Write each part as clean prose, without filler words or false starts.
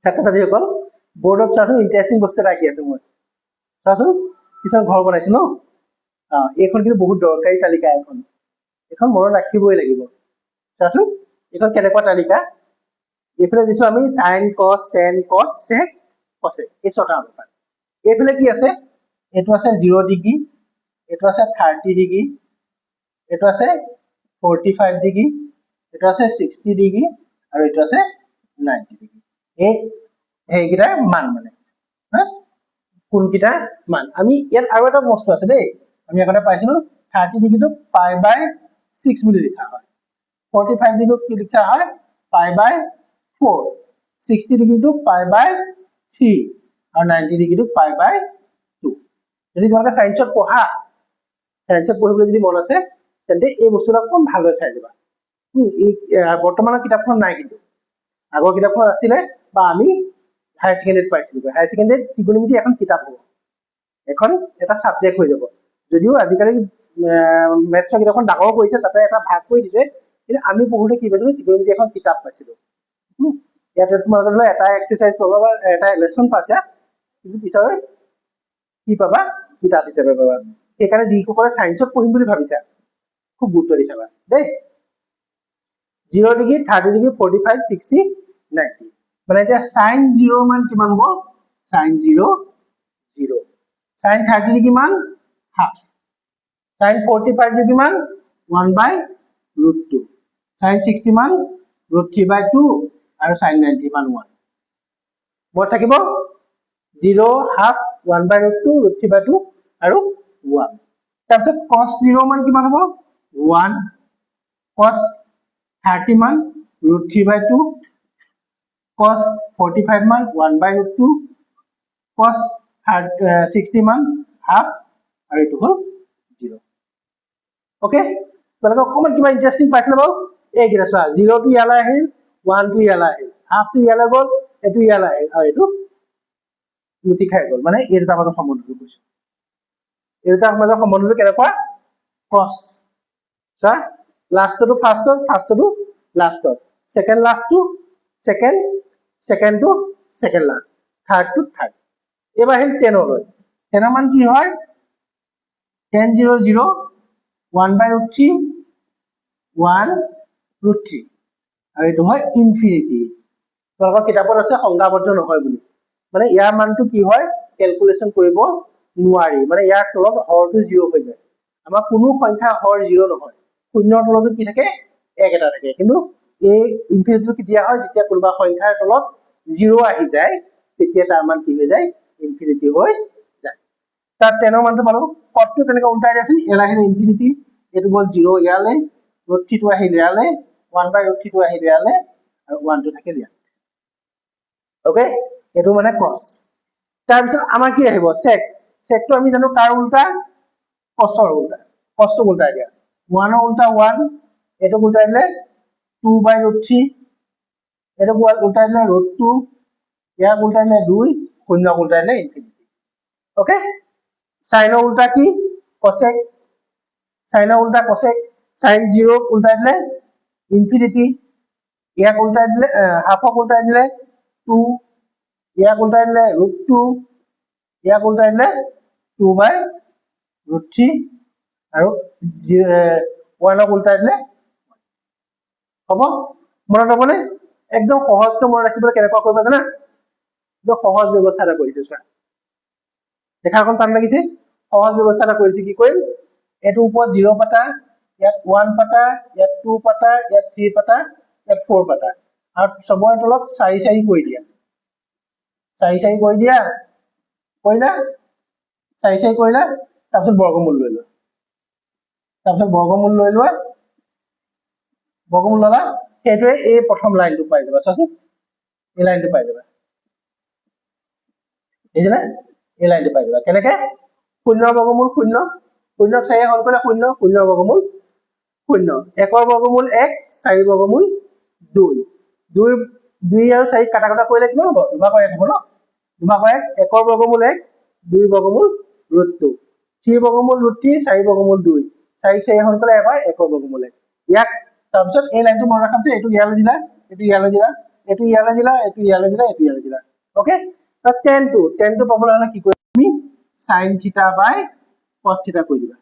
ছাত্ৰ ছাত্ৰীসকল বোৰ্ডত চোৱাচোন ইণ্টাৰেষ্টিং বস্তু এটা আঁকি আছে মই চোৱাচোন কিছুমান ঘৰ বনাইছো ন এইখন কিন্তু বহুত দৰকাৰী তালিকা এখন মনত ৰাখিবই লাগিব চোৱাচোন এইখন কেনেকুৱা তালিকা এইফালে দিছো আমি sin cos tan cot sec cosec এই ছটা অনুপাত এইফালে কি আছে এইটো আছে 0 ডিগ্ৰী এইটো আছে 30 ডিগ্ৰী এইটো আছে 45 ডিগ্ৰী এইটো আছে 60 ডিগ্ৰী আৰু এইটো আছে 90 ডিগ্ৰী এইকেইটাৰ মান মানে কোনকেইটা মান আমি ইয়াত আৰু এটা বস্তু আছে দেই আমি আগতে পাইছিলো 30 ডিগ্ৰীটো π/6 বুলি লিখা হয় 45 ডিগ্ৰীটো কি লিখা হয় π/4 60 ডিগ্ৰীটো π/3 আৰু 90 ডিগ্ৰীটো π/2 যদি তোমালোকে সায়েন্সত পঢ়িবলৈ যদি মন আছে তেন্তে এই বস্তুটো অকণ ভালদৰে চাই যাবা বৰ্তমানৰ কিতাপখন নাই কিন্তু আগৰ কিতাপখন আছিলে বা আমি হায়াৰ সেকেন্ডাৰীত পাইছিলো হায়াৰ সেকেন্ডাৰীত ত্ৰিকোণমিতি এখন কিতাপ হ'ব এখন এটা সাবজেক্ট হৈ যাব যদিও আজিকালি মেথছৰ কিতাপখন ডাঙৰ কৰিছে তাতে এটা ভাগ কৰি দিছে কিন্তু আমি পঢ়োতে কি পাইছিলো ত্ৰিকোণমিতি এখন কিতাপ পাইছিলো ইয়াতে তোমালোকে এটা এক্সাৰসাইজ পাবা বা এটা লেসন পাইছা কিন্তু পিছৰ কি পাবা কিতাপ হিচাপে পাবা সেইকাৰণে যিসকলে সায়েন্সত পঢ়িম বুলি ভাবিছা খুব গুৰুত্ব দি চাবা দেই 0 ডিগ্ৰী 30 ডিগ্ৰী 45 60 90 মানে এতিয়া sin 0 মান কিমান হ'ব sin 0 0 sin 30 ডিগ্ৰী মান হাফ sin 45 ডিগ্ৰী মান 1/√2 sin 60 মান √3/2 আৰু sin 90 মান 1 মোৰ থাকিব 0 হাফ 1/√2 √3/2 আৰু 1 তাৰপিছত cos 0 মান কিমান হ'ব 1 cos 30 মান √3/2 cos 45 মান 1/√2 cos 60 মান হাফ আৰু এইটো হ'ল 0 ওকে তোমালোকে অকমান কিবা ইন্টাৰেষ্টিং পাইছিলা বাৰু এইকেইটা চোৱা 0 টো ইয়ালৈ আহিল 1 টো ইয়ালৈ আহিল হাফ টো ইয়ালৈ গ'ল এইটো ইয়ালৈ আহিল আৰু এইটো লুটি খাই গ'ল মানে এই দুটাৰ মাজত সম্বন্ধটো কৈছো এই দুটাৰ মাজত সম্বন্ধটো কেনেকুৱা ক্ৰছ চোৱা লাষ্টটো ফাৰ্ষ্টটো লাষ্টত সেকেন্ড লাষ্টটো second to second last third to third এবাৰ আহিল 10 লৈ 10 মান কি হয় 10 0 0 1/√3 1√3 আৰু এইটো হয় ইনফিনিটি তোমালোকৰ কিতাপত আছে সংজ্ঞাবদ্ধ নহয় বুলি মানে ইয়াৰ মানটো কি হয় ক্যালকুলেশন কৰিব নোৱাৰি মানে ইয়াৰ তলত হৰটো 0 হৈ যায় আমাৰ কোনো সংখ্যা হৰ 0 নহয় শূন্যৰ তলত কি থাকে 1 এটা থাকে কিন্তু এই ইনফিনিটিটো কেতিয়া হয় যেতিয়া কোনোবা সংখ্যাৰ তলত 0 আহি যায় তেতিয়া তাৰ মান কি হৈ যায় ইনফিনিটি হৈ যায় তার 10 মানটো পালো কটটো তেনেকৈ উল্টাই দিছিল এলা আহিলে ইনফিনিটি এটো গল 0 ইয়ালে √3 টো আহিল ইয়ালে 1/√3 টো আহিল ইয়ালে আৰু 1 টো থাকিল ইয়ালে ওকে এটো মানে ক্ৰস তাৰ পিছত আমাৰ কি আহিব সেকটো আমি জানো কাৰ উল্টা cosৰ উল্টা cosটো উল্টাই দিয়া 1 ৰ উল্টা 1 এটো উল্টাই দিলে 2/√3 এটো উল্টাই দিলে √2 ইয়াক উল্টাই দিলে 2 শূন্য উল্টাই দিলে ইনফিনিটি ওকে সাইনৰ উল্টা কি cosec সাইনৰ উল্টা cosec sin 0 উল্টাই দিলে ইনফিনিটি ইয়াক উল্টাই দিলে হাফক উল্টাই দিলে 2 ইয়াক উল্টাই দিলে √2 ইয়াক উল্টাই দিলে 2/√3 আৰু 1ক উল্টাই দিলে হ'ব মনত হ'বনে একদম সহজকৈ মনত ৰাখিবলৈ কেনেকুৱা কৰিবা জানা একদম সহজ ব্যৱস্থা এটা কৰিছে চোৱা দেখাখন টান লাগিছে সহজ ব্যৱস্থা এটা কৰিছে কি কৰিম এটো ওপৰত 0 পাতা ইয়াত 1 পাতা ইয়াত 2 পাতা ইয়াত 3 পাতা ইয়াত 4 পাতা আৰু সবৰে তলত 4 4 কৰি দিয়া 4 4 কৰি দিয়া কইনা 4 4 কৰিলা তাৰপিছত বৰ্গমূল লৈ লোৱা বৰ্গমূল ললা সেইটোৱে এই প্ৰথম লাইনটো পাই যাবা চাচোন এই লাইনটো পাই যাবা এইজনে এই লাইনটো পাই যাবা কেনেকে 0 বৰ্গমূল 0 0ক 4 হল কৰিলে 0 0 বৰ্গমূল 0 1 ৰ বৰ্গমূল 1 4 বৰ্গমূল 2 2 আৰু 4 কাটা কৰিলে কিমান হ'ব দুভাগৰ 1 হ'ব ন দুভাগৰ 1 1 ৰ বৰ্গমূল 1 2 বৰ্গমূল √2 3 বৰ্গমূল √3 4 বৰ্গমূল 2 4 4 হল কৰিলে এবাৰ 1 ৰ বৰ্গমূল 1 ইয়াক তাৰপিছত এই লাইনটো মনত ৰাখা যে এইটো ইয়ালৈ দিলা এইটো ইয়ালৈ দিলা, এইটো ইয়ালৈ দিলা, এইটো ইয়ালৈ দিলা। ওকে, tan টো পাবলৈ হলে কি কৰিবা তুমি sin থিটা বাই cos থিটা কৰি দিবা।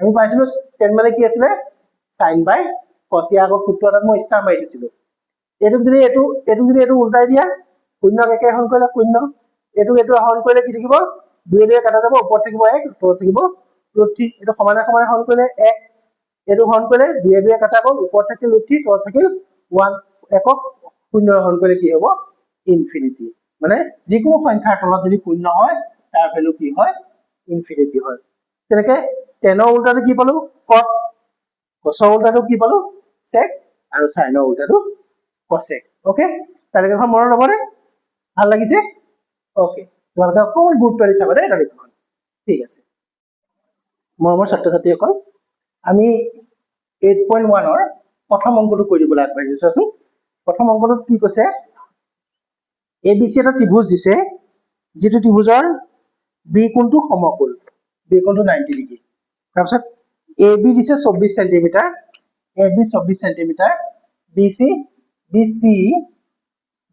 আমি পাইছিলো tan মানে কি আছিলে sin বাই cos। ইয়াৰ আগৰ সূত্ৰ এটাত মই ষ্টাৰ মাৰি দিছিলো। এইটোক যদি এইটো উল্টাই দিয়া, শূন্যক একে হৰণ কৰিলে শূন্য, এইটো হৰণ কৰিলে কি থাকিব, 2 2 কাটা যাব, ওপৰত থাকিব 1, ওপৰত থাকিব √3। এইটো সমানে সমানে হৰণ কৰিলে 1, এইটো হৰণ কৰিলে 2 2 কাটা গ'ল, ওপৰত থাকিল √3, তলত থাকিল 1। একক শূন্য হৰণ কৰিলে কি হ'ব ইনফিনিটি। মানে যিকোনো সংখ্যাৰ তলত যদি শূন্য হয় তাৰ ভ্যালু কি হয় ইনফিনিটি হয়। তেনেকে tan ৰ উল্টাটো কি পালো cot, cos ৰ উল্টাটো কি পালো sec, আৰু sin ৰ উল্টাটো cosec। ওকে, তালিকাখন মনত ৰবনে? ভাল লাগিছে? ওকে, তোমালোকে অকণমান গুৰুত্ব দি চাবা দেই তালিকাখন। ঠিক আছে মৰমৰ ছাত্ৰ ছাত্ৰীসকল, আমি 8.1 ৰ প্ৰথম অংকটো কৰি দিবলৈ আগবাঢ়িছো। চোৱাচোন প্ৰথম অংকটোত কি কৈছে, ABC এটা ত্ৰিভুজ দিছে, যিটো ত্ৰিভুজৰ বি কোণটো সমকোণ, বি কোণটো 90 ডিগ্ৰী। তাৰপিছত AB দিছে 24 centimetre, AB 24 centimetre, BC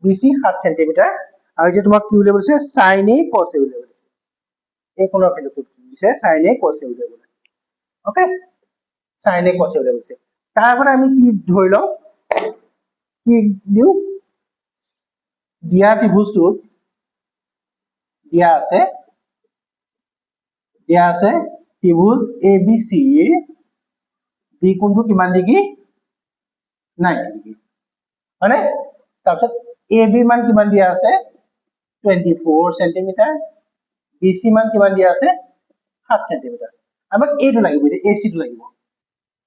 7 centimetre, আৰু এতিয়া তোমাক কি উলিয়াব দিছে sin A cos A উলিয়াব দিছে। এই কোণৰ ভ্যালুটো দিছে sin A cos A উলিয়াব দিছে। Okay, sin A cos A উলিয়াব দিছে। তাৰ আগতে আমি কি ধৰি লওঁ, কি দিওঁ, দিয়া ত্ৰিভুজটোত দিয়া আছে ত্ৰিভুজ ABC ৰ বি কোণটো কিমান ডিগ্ৰী 90 ডিগ্ৰী হয়নে? তাৰপিছত AB মান কিমান দিয়া আছে 24 সেন্টিমিটাৰ, BC মান কিমান দিয়া আছে 7 সেন্টিমিটাৰ। আমাক এইটো লাগিব, এতিয়া AC টো লাগিব।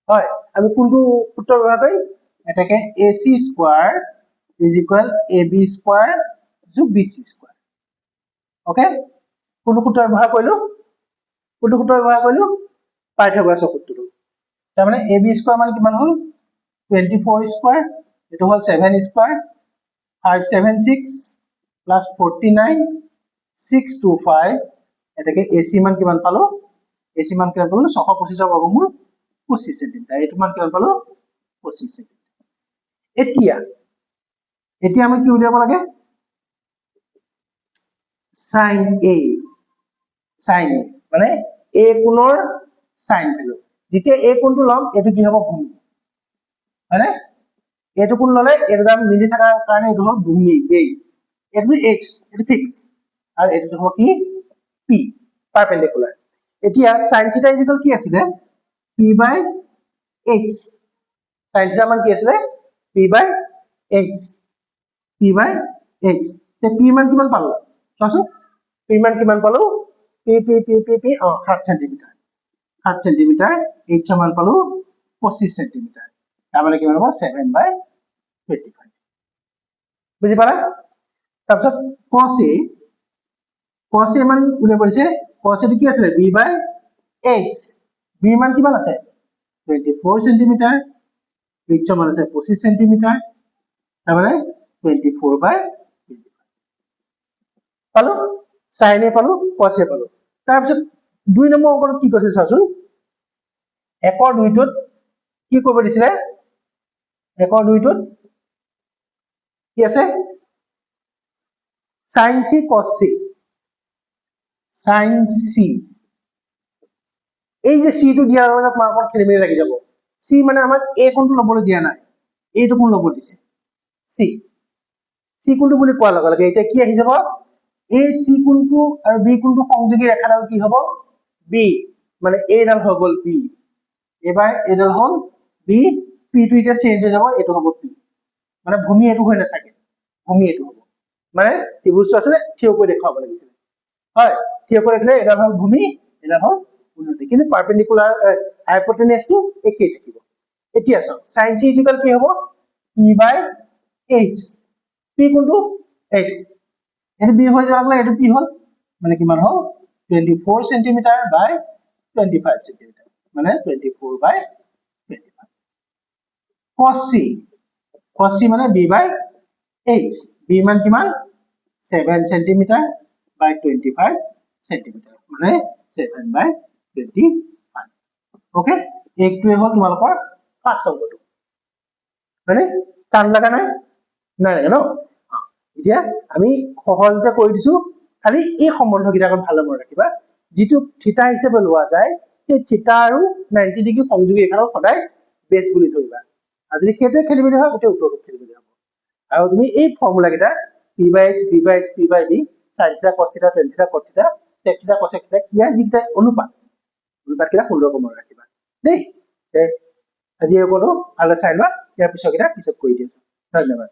হয়, আমি কোনটো সূত্ৰ ব্যৱহাৰ কৰিম, এটাকে AC square is equal AB square যোগ BC স্কয়াৰ। ওকে, কোনটো সূত্ৰ ব্যৱহাৰ কৰিলো, পাইথাগোৰাছৰ সূত্ৰটো। তাৰমানে AB স্কয়াৰ মানে কিমান হ'ল 24 স্কয়াৰ, এটো হ'ল 7 স্কয়াৰ, 576 প্লাস 49 625। এটাকে AC মান কিমান পালো, AC মান কিমান পালো 625 বৰ্গমূল 25 সেন্টিমিটাৰ। এইটো মান কিমান পালো 25 সেন্টিমিটাৰ। এতিয়া আমি কি উলিয়াব লাগে, sin A মানে A কোণৰ sin ভ্যালু। যেতিয়া A কোণটো লম এইটো কি হ'ব ভূমি হয়নে, এইটো কোণ ললে এইটো দাম মিলি থকাৰ কাৰণে এইটো হ'ল ভূমি A, এইটো X, এইটো ফিক্স, আৰু এইটো হ'ব কি P, পাৰপেন্ডিকুলাৰ। এতিয়া sin থিটা ইকুৱেল কি আছিলে P বাই X, sin থিটা মান কি আছিলে P বাই X, P বাই X। তে P মান কিমান পালো চোৱাচোন, P মান কিমান পালো, P 7 সেন্টিমিটাৰ, 7 সেন্টিমিটাৰ, H মান পালো 25 সেন্টিমিটাৰ। তাৰমানে কিমান হ'ব 7/25। বুজি পালা? তাৰপিছত cos A মান উলিয়াব দিছে, cos A টো কি আছিলে B বাই X, B মান কিমান আছে 24 সেন্টিমিটাৰ, H মান আছে 25 সেন্টিমিটাৰ, তাৰমানে 24/25 পালো, sin A পালো, cos A পালো। তাৰপিছত 2 নম্বৰ অংকত কি কৈছে চাচোন, 1 আৰু 2 টোত কি কৰিব দিছিলে, 1 আৰু 2 টোত কি আছে sin C cos C, sin C। এই যে C টো দিয়াৰ লগে তোমাৰ অকল খেলি মেলি লাগি যাব। C মানে আমাক A কোণটো লবলৈ দিয়া নাই, এইটো কোণ ল'ব দিছে C কোণটো বুলি কোৱাৰ লগে লগে এতিয়া কি আহি যাব, এই C কোণটো আৰু B কোণটো সংযোগী ৰেখাডাল কি হ'ব B, মানে এইডাল হৈ গ'ল B। এবাৰ এইডাল হ'ল B, P টো এতিয়া চেঞ্জ হৈ যাব, এইটো হ'ব P, মানে ভূমি এইটো হৈ নাথাকে, ভূমি এইটো হ'ব। মানে ত্ৰিভুজটো আছিলে থিয় কৰি দেখুৱাব লাগিছিল, হয় থিয় কৰি দেখিলে এডাল হ'ল ভূমি, এডাল হ'ল উন্নতি, কিন্তু পাৰপেন্ডিকুলাৰ হাইপোটেনাছটো একেই থাকিব। এতিয়া চাওক sin C ইকুৱেল কি হ'ব P বাই H, P কোনটো এইটো, এইটো B হৈ যোৱাৰ লগে এইটো P হ'ল, মানে কিমান হ'ল 24 সেন্টিমিটাৰ বাই 25 সেন্টিমিটাৰ, মানে 24/25। cos C মানে B বাই H, B মান কিমান 7 সেন্টিমিটাৰ বাই 25 সেন্টিমিটাৰ, মানে 7/25। ওকে, এইটোৱে হ'ল তোমালোকৰ ফাৰ্ষ্ট অংকটো, হয়নে? টান লগা নাই, নাই লাগে ন? এতিয়া আমি সহজতে কৰি দিছো খালি এই সম্বন্ধকেইটা অকণ ভালদৰে মনত ৰাখিবা যিটো থিতা হিচাপে লোৱা যায় সেই থিতা আৰু 90 ডিগ্ৰী সংযোগী ৰেখাডাল সদায় বেছ বুলি ধৰিবা আৰু যদি সেইটোৱে খেলি মেলি হয় গোটেই উত্তৰটো খেলি মেলি হ'ব আৰু তুমি এই ফৰ্মুলা কেইটা p by h b by h p by b sin থিটা cos থিটা tan থিটা cot থিটা sec থিটা cosec থিটা ইয়াৰ যিকেইটা অনুপাতকেইটা সুন্দৰকৈ মনত ৰাখিবা দেই আজি এই পদটো ভালদৰে চাই লোৱা ইয়াৰ পিছৰকেইটা পিছত কৰি দি আছো ধন্যবাদ